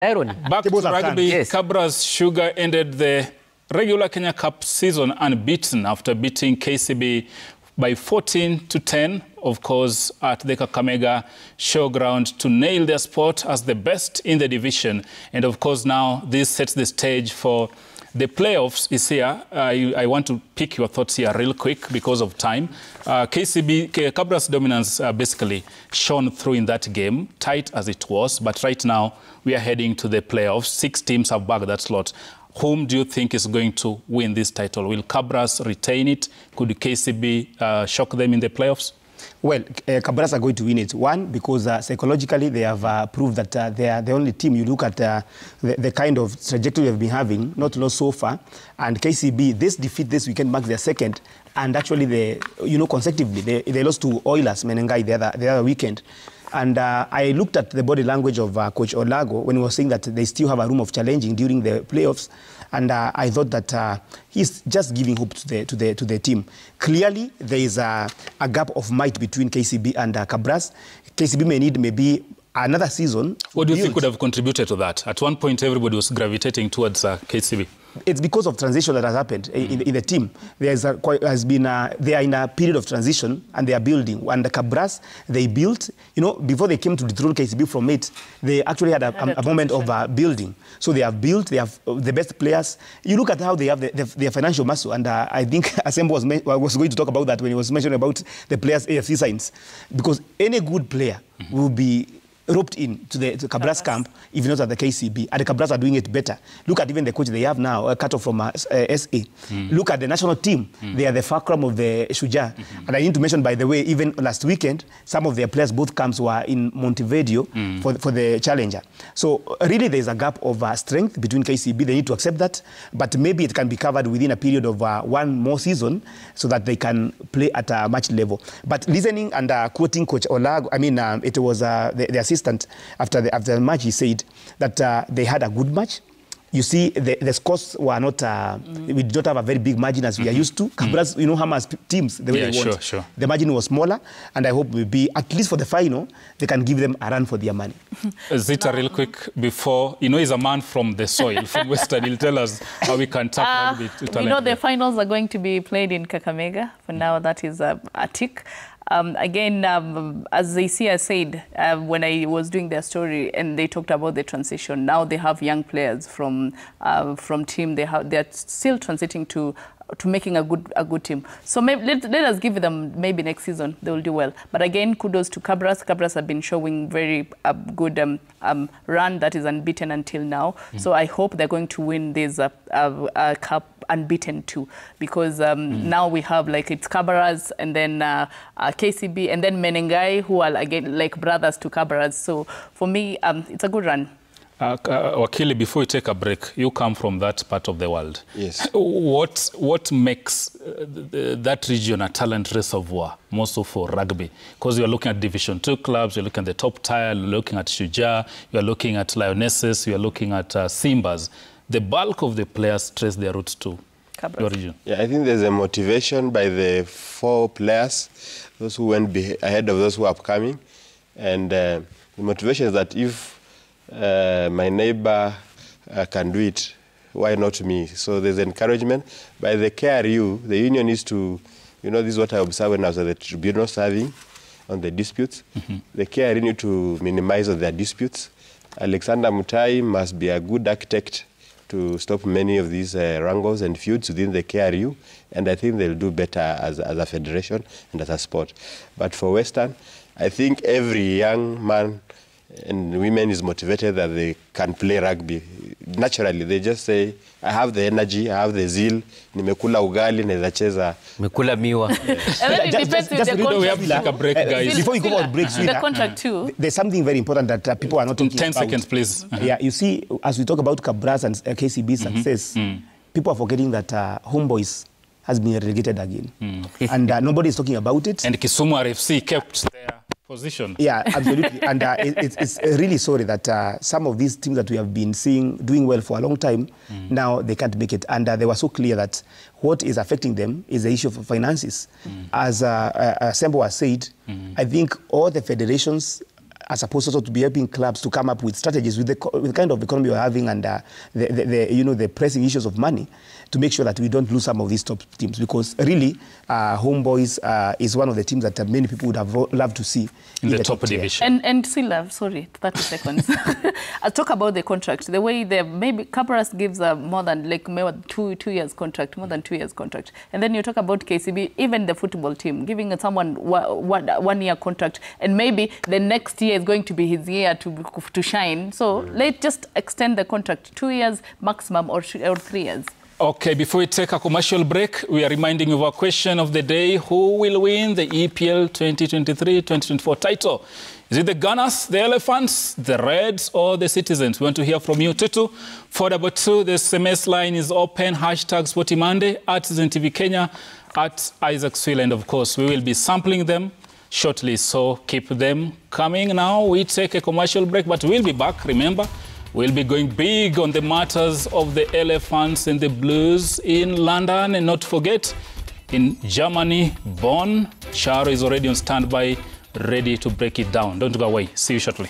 Irony. Back to rugby, yes. Kabras Sugar ended the regular Kenya Cup season unbeaten after beating KCB by 14-10, of course, at the Kakamega showground to nail their spot as the best in the division. And of course, now this sets the stage for the playoffs is here. I want to pick your thoughts here real quick because of time. Kabras' dominance basically shone through in that game, tight as it was. But right now, we are heading to the playoffs. 6 teams have bagged that slot. Whom do you think is going to win this title? Will Kabras retain it? Could KCB shock them in the playoffs? Well, Kabras are going to win it. One, because psychologically they have proved that they are the only team. You look at the kind of trajectory they've been having, not lost so far. And KCB, this defeat this weekend marks their second. And actually, consecutively, they lost to Oilers, Menengai, the other weekend. And I looked at the body language of Coach Olago when he was saying that they still have a room of challenging during the playoffs. And I thought that he's just giving hope to the team. Clearly, there is a gap of might between KCB and Kabras. KCB may need maybe another season. What do you think would have contributed to that? At one point, everybody was gravitating towards KCB. It's because of transition that has happened in the team. They are in a period of transition and they are building. And the Kabras, they built, before they came to dethrone KCB from it, they actually had a moment of building. So they have built, they have the best players. You look at how they have their financial muscle. And I think Asembo was going to talk about that when he was mentioning about the players' AFC signs. Because any good player will be roped in to the Kabras camp, if not at the KCB. And the Kabras are doing it better. Look at even the coach they have now, cut off from SA. Look at the national team. They are the fulcrum of the Shujaa. And I need to mention, by the way, even last weekend, some of their players, both camps were in Montevideo for the Challenger. So really there's a gap of strength between KCB. They need to accept that. But maybe it can be covered within a period of one more season so that they can play at a match level. But listening and quoting Coach Olago, it was the assistant after the match, he said that they had a good match. You see, the scores were not, we did not have a very big margin as we are used to. Kabras, how much teams, the way they want. Sure. The margin was smaller, and I hope will be, at least for the final, they can give them a run for their money. Zita, real quick, before, he's a man from the soil, from Western. He'll tell us how we can tap rugby to talent. The finals are going to be played in Kakamega. For now, that is a tick. Again, as Isia said, when I was doing their story and they talked about the transition, now they have young players from team. They are still transiting to making a good team. So maybe, let us give them maybe next season they will do well. But again, kudos to Kabras. Kabras have been showing very good run that is unbeaten until now. So I hope they're going to win this cup unbeaten too, because now we have it's Kabras and then KCB and then Menengai, who are again like brothers to Kabras. So for me, it's a good run. Wakili, before we take a break, you come from that part of the world. Yes. What makes that region a talent reservoir, more so for rugby? Because you're looking at Division 2 clubs, you're looking at the top tier, you're looking at Shujaa, you're looking at Lionesses, you're looking at Simbas. The bulk of the players trace their roots to your region. Yeah, I think there's a motivation by the 4 players, those who went ahead of those who are upcoming. And the motivation is that if my neighbor can do it, why not me? So there's encouragement. By the KRU, the union is to, this is what I observed when I was at the tribunal serving on the disputes. The KRU need to minimize their disputes. Alexander Mutai must be a good architect to stop many of these wrangles and feuds within the KRU, and I think they'll do better as a federation and as a sport. But for Western, I think every young man and women is motivated that they can play rugby. Naturally, they just say, I have the energy, I have the zeal, nimekula ugali, naweza cheza. Nimekula miwa. We have to take a break, guys. Before we go on break, the contract too. There's something very important that people are not talking 10 about. 10 seconds, please. Yeah, you see, as we talk about Kabras and KCB success, people are forgetting that Homeboys has been relegated again. And nobody is talking about it. And Kisumu RFC kept their position. Yeah, absolutely. And it's really sorry that some of these teams that we have been seeing doing well for a long time, now they can't make it. And they were so clear that what is affecting them is the issue of finances. As Sembo has said, I think all the federations, as opposed also to be helping clubs to come up with strategies with the kind of economy we're having and the pressing issues of money, to make sure that we don't lose some of these top teams, because really Homeboys is one of the teams that many people would have loved to see in the top division. And Sila, sorry, 30 seconds. I'll talk about the contract. The way maybe Kabras gives more than like two years contract, more than 2 years contract. And then you talk about KCB, even the football team, giving someone 1 year contract, and maybe the next year is going to be his year to shine. So let's just extend the contract, 2 years maximum or 3 years. Okay, before we take a commercial break, we are reminding you of our question of the day. Who will win the EPL 2023-2024 title? Is it the Gunners, the Elephants, the Reds, or the Citizens? We want to hear from you. 22422, the SMS line is open. Hashtag Sporty Monday, at ZenTV Kenya, at Isaac Swila. And of course, we will be sampling them shortly, so keep them coming. Now we take a commercial break, but we'll be back, remember. We'll be going big on the matters of the Elephants and the Blues in London. And not to forget, in Germany, Bonn, Charo is already on standby, ready to break it down. Don't go away. See you shortly.